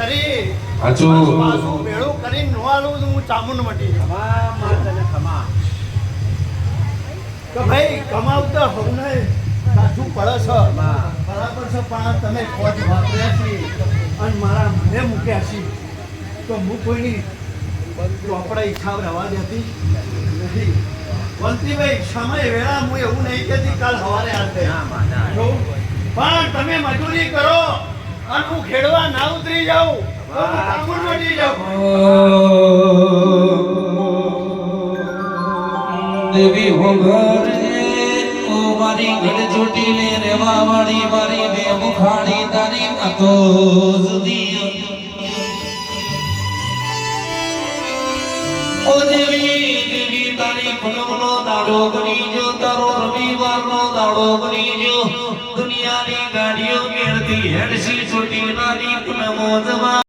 કરી હાચું પાછું મેળું કરીને નો આલું તો હું ચામુંડ મટી તો ભાઈ કમાવતા હોવ ને કાઠું પડે છે બરાબર છે પણ તમે ખોટ વાપર્યા છે અને મારા મને મૂક્યા છે તો હું કોઈની ચોપડા ઈચ્છા રહેવા દેતી નથી વંતીભાઈ સમય વેળા હું એવું નહીં કહેતી કાલ સવારે આવશે પણ તમે મજૂરી કરો અને હું ખેડવા ના ઉતરી જાઉં તો હું ચામુંડ મટી જાઉં દેવી હોગર ઓ મારી ગઢ છૂટી લે રેવા વાળી મારી બે મુખાડી તારી આતો સુધી ઓ દેવી તારી પૂનમનો દાડો બની જો તારો રવિવારનો દાડો બની જો દુનિયાની ગાડીઓ મેળતી હેડસી છૂટી નાની પૂનમો જવા